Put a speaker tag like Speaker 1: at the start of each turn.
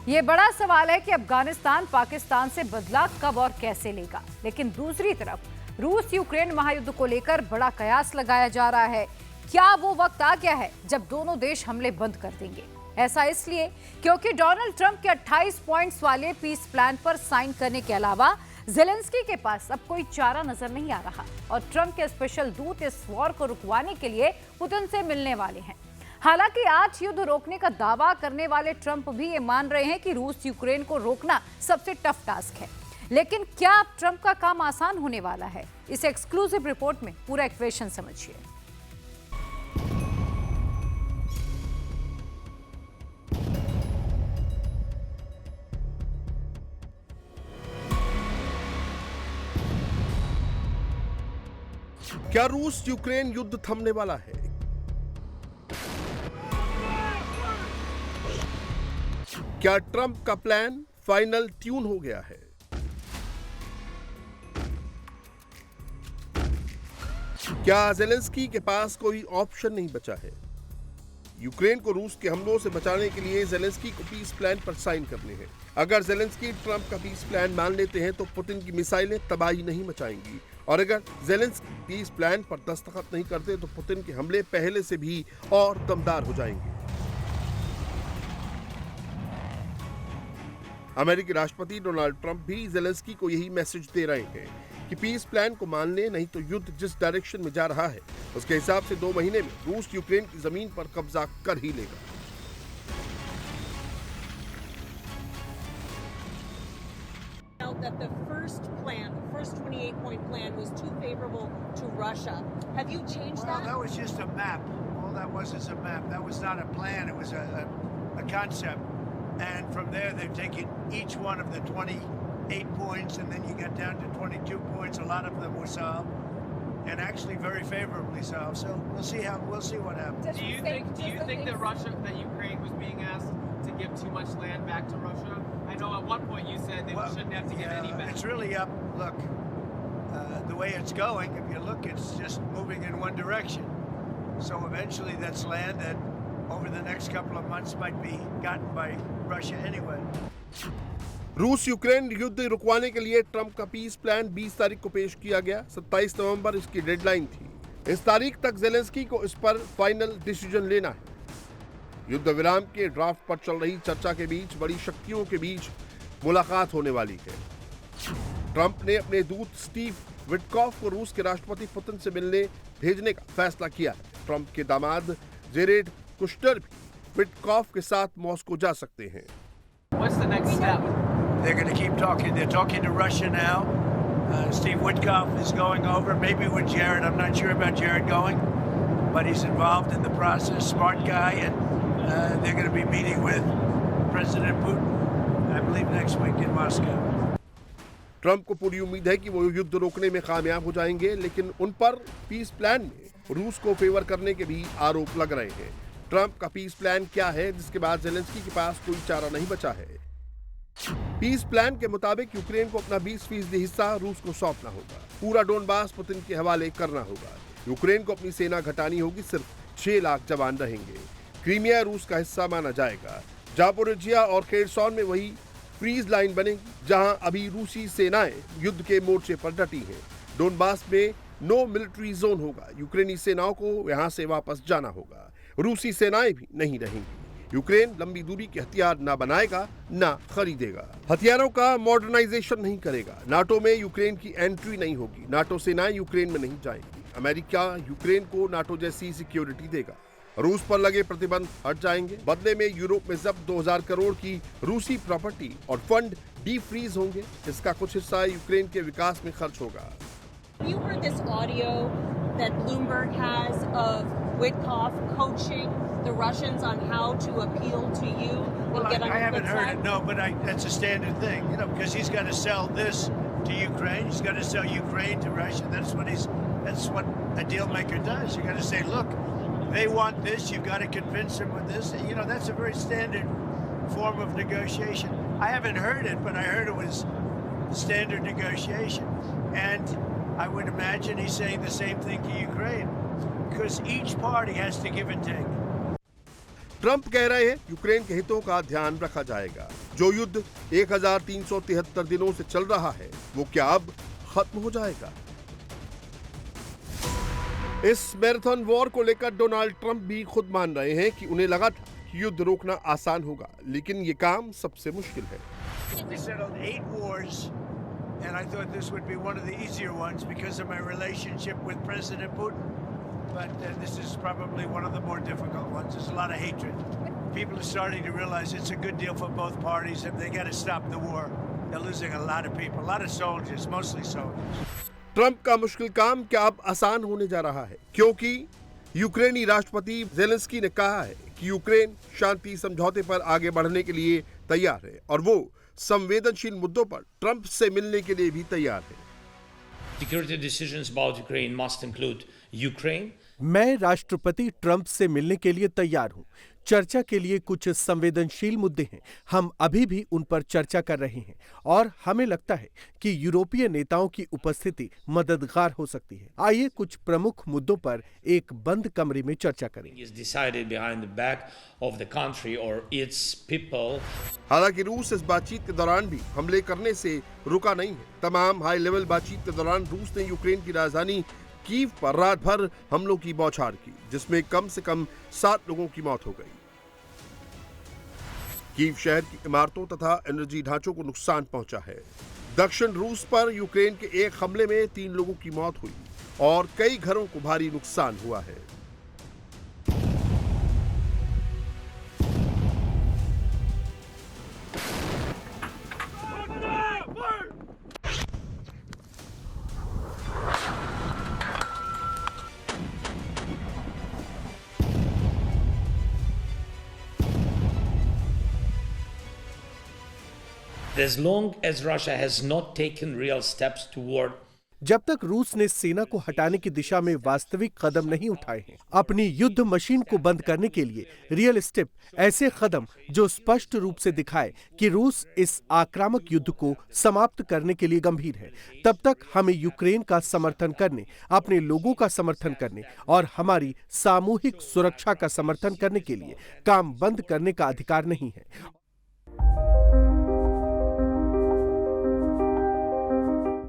Speaker 1: ये बड़ा सवाल है कि अफगानिस्तान पाकिस्तान से बदला कब और कैसे लेगा। लेकिन दूसरी तरफ रूस यूक्रेन महायुद्ध को लेकर बड़ा कयास लगाया जा रहा है। क्या वो वक्त आ गया है जब दोनों देश हमले बंद कर देंगे? ऐसा इसलिए क्योंकि डोनाल्ड ट्रंप के 28 पॉइंट्स वाले पीस प्लान पर साइन करने के अलावा ज़ेलेंस्की के पास अब कोई चारा नजर नहीं आ रहा और ट्रंप के स्पेशल दूत इस वॉर को रुकवाने के लिए पुतिन से मिलने वाले हैं। हालांकि आज युद्ध रोकने का दावा करने वाले ट्रंप भी ये मान रहे हैं कि रूस यूक्रेन को रोकना सबसे टफ टास्क है। लेकिन क्या अब ट्रंप का काम आसान होने वाला है? इस एक्सक्लूसिव रिपोर्ट में पूरा इक्वेशन समझिए।
Speaker 2: क्या रूस यूक्रेन युद्ध थमने वाला है? क्या ट्रंप का प्लान फाइनल ट्यून हो गया है? क्या ज़ेलेंस्की के पास कोई ऑप्शन नहीं बचा है? यूक्रेन को रूस के हमलों से बचाने के लिए ज़ेलेंस्की को पीस प्लान पर साइन करने हैं। अगर ज़ेलेंस्की ट्रंप का पीस प्लान मान लेते हैं तो पुतिन की मिसाइलें तबाही नहीं मचाएंगी, और अगर ज़ेलेंस्की पीस प्लान पर दस्तखत नहीं करते तो पुतिन के हमले पहले से भी और दमदार हो जाएंगे। अमेरिकी राष्ट्रपति डोनाल्ड ट्रंप भी ज़ेलेंस्की को यही मैसेज दे रहे हैं कि पीस प्लान को मान ले, नहीं तो युद्ध जिस डायरेक्शन में जा रहा है उसके हिसाब से 2 महीने में रूस यूक्रेन की जमीन पर कब्जा कर ही लेगा।
Speaker 3: That the first 28-point plan was too favorable to Russia. Have you changed that?
Speaker 4: Well, that was just a map. All that was is a map. That was not a plan. It was a concept. And from there, they've taken each one of the 28 points, and then you got down to 22 points. A lot of them were solved, and actually very favorably solved. So we'll see what happens.
Speaker 5: Do you think that Ukraine was being asked to give too much land back to Russia? I know at one point you said they shouldn't have to give any back.
Speaker 4: It's really up. Look, the way it's going, if you look, it's just moving in one direction. So eventually that's land that over the next couple of months might be gotten by Russia anyway.
Speaker 2: रूस Ukraine युद्ध रुकवाने के लिए Trump का piece plan 20 तारीख को पेश किया गया। 27 नवंबर इसकी डेडलाइन थी। इस तारीख तक ज़ेलेंस्की को इस पर फाइनल डिसीजन लेना है। युद्ध विराम के ड्राफ्ट पर चल रही चर्चा के बीच बड़ी शक्तियों के बीच मुलाकात होने वाली है। ट्रंप ने अपने दूत स्टीव विटकॉफ को रूस के राष्ट्रपति पुतिन से मिलने भेजने का फैसला किया है। ट्रंप के दामाद जेरेड कुश्नर भी विटकॉफ के साथ मॉस्को जा सकते हैं।
Speaker 5: What's the next step?
Speaker 4: They're going to keep talking. They're talking to Russia now. Steve Witkoff is going over, maybe with Jared. I'm not sure about Jared going, but he's involved in the process. Smart guy, and they're going to be meeting with President Putin, I believe, next week in Moscow.
Speaker 2: Trump को पूरी उम्मीद है कि वो युद्ध रोकने में कामयाब हो जाएंगे, लेकिन उन पर पीस प्लान में रूस को फेवर करने के भी आरोप लग रहे हैं। ट्रंप का पीस प्लान क्या है जिसके बाद ज़ेलेंस्की के पास कोई चारा नहीं बचा है? पीस प्लान के मुताबिक यूक्रेन को अपना 20% हिस्सा रूस को सौंपना होगा। पूरा डोनबास पुतिन के हवाले करना होगा। यूक्रेन को अपनी सेना घटानी होगी। सिर्फ 6 लाख जवान रहेंगे। क्रीमिया रूस का हिस्सा माना जाएगा। जापोरिजिया और खेरसॉन में वही फ्रीज लाइन बनेगी जहां अभी रूसी सेनाएं युद्ध के मोर्चे पर डटी हैं। डोनबास में नो मिलिट्री जोन होगा। यूक्रेनी सेनाओं को यहां से वापस जाना होगा। रूसी सेनाएं भी नहीं रहेंगी। यूक्रेन लंबी दूरी के हथियार ना बनाएगा ना खरीदेगा। हथियारों का मॉडर्नाइजेशन नहीं करेगा। नाटो में यूक्रेन की एंट्री नहीं होगी। नाटो सेनाएं यूक्रेन में नहीं जाएंगी। अमेरिका यूक्रेन को नाटो जैसी सिक्योरिटी देगा। रूस पर लगे प्रतिबंध हट जाएंगे। बदले में यूरोप में जब्त 2000 करोड़ की रूसी प्रॉपर्टी और फंड डीफ्रीज होंगे। इसका कुछ हिस्सा यूक्रेन के विकास में खर्च होगा।
Speaker 3: You heard this audio that Bloomberg has of Witkoff coaching the Russians on how to appeal to you and get on
Speaker 4: I
Speaker 3: your
Speaker 4: haven't
Speaker 3: good
Speaker 4: heard
Speaker 3: side?
Speaker 4: it, no, but that's a standard thing, because he's got to sell this to Ukraine. He's got to sell Ukraine to Russia. That's what a deal maker does. You got to say, look, they want this. You've got to convince them with this. That's a very standard form of negotiation. I haven't heard it, but I heard it was standard negotiation. And I would imagine he's saying the same thing to Ukraine, because each party has to give and take.
Speaker 2: Trump कह रहे हैं Ukraine के हितों का ध्यान रखा जाएगा। जो युद्ध 1373 दिनों से चल रहा है वो क्या अब खत्म हो जाएगा? इस मैराथन वॉर को लेकर डोनाल्ड ट्रंप भी खुद मान रहे हैं कि उन्हें लगा था कि युद्ध रोकना आसान होगा, लेकिन ये काम सबसे मुश्किल है।
Speaker 4: We settled 8 wars, and I thought this would be one of the easier ones because of my relationship with President Putin. But this is probably one of the more difficult ones. There's a lot of hatred. People are starting to realize it's a good deal for both parties, and they got to stop the war. They're losing a lot of people, a lot of soldiers, mostly soldiers.
Speaker 2: Trump का मुश्किल काम क्या अब आसान होने जा रहा है? क्योंकि यूक्रेनी राष्ट्रपति ज़ेलेंस्की ने कहा है कि यूक्रेन शांति समझौते पर आगे बढ़ने के लिए तैयार है और वो संवेदनशील मुद्दों पर ट्रंप से मिलने के लिए भी तैयार है।
Speaker 6: Security decisions about Ukraine must include Ukraine.
Speaker 7: मैं राष्ट्रपति ट्रंप से मिलने के लिए तैयार हूं। चर्चा के लिए कुछ संवेदनशील मुद्दे हैं, हम अभी भी उन पर चर्चा कर रहे हैं और हमें लगता है कि यूरोपीय नेताओं की उपस्थिति मददगार हो सकती है। आइए कुछ प्रमुख मुद्दों पर एक बंद कमरे में चर्चा करें।
Speaker 6: Is decided behind the back of the country or its people.
Speaker 2: हालांकि रूस इस बातचीत के दौरान भी हमले करने से रुका नहीं है। तमाम हाई लेवल बातचीत के दौरान रूस ने यूक्रेन की राजधानी कीव पर रात भर हमलों की बौछार की, जिसमें कम से कम 7 लोगों की मौत हो गई। कीव शहर की इमारतों तथा एनर्जी ढांचों को नुकसान पहुंचा है। दक्षिण रूस पर यूक्रेन के एक हमले में 3 लोगों की मौत हुई और कई घरों को भारी नुकसान हुआ है।
Speaker 6: As long as Russia has not taken real steps toward
Speaker 7: जब तक रूस ने सेना को हटाने की दिशा में वास्तविक कदम नहीं उठाए हैं, अपनी युद्ध मशीन को बंद करने के लिए रियल स्टेप, ऐसे कदम जो स्पष्ट रूप से दिखाए कि रूस इस आक्रामक युद्ध को समाप्त करने के लिए गंभीर है, तब तक हमें यूक्रेन का समर्थन करने, अपने लोगों का समर्थन करने और हमारी सामूहिक सुरक्षा का समर्थन करने के लिए काम बंद करने का अधिकार नहीं है।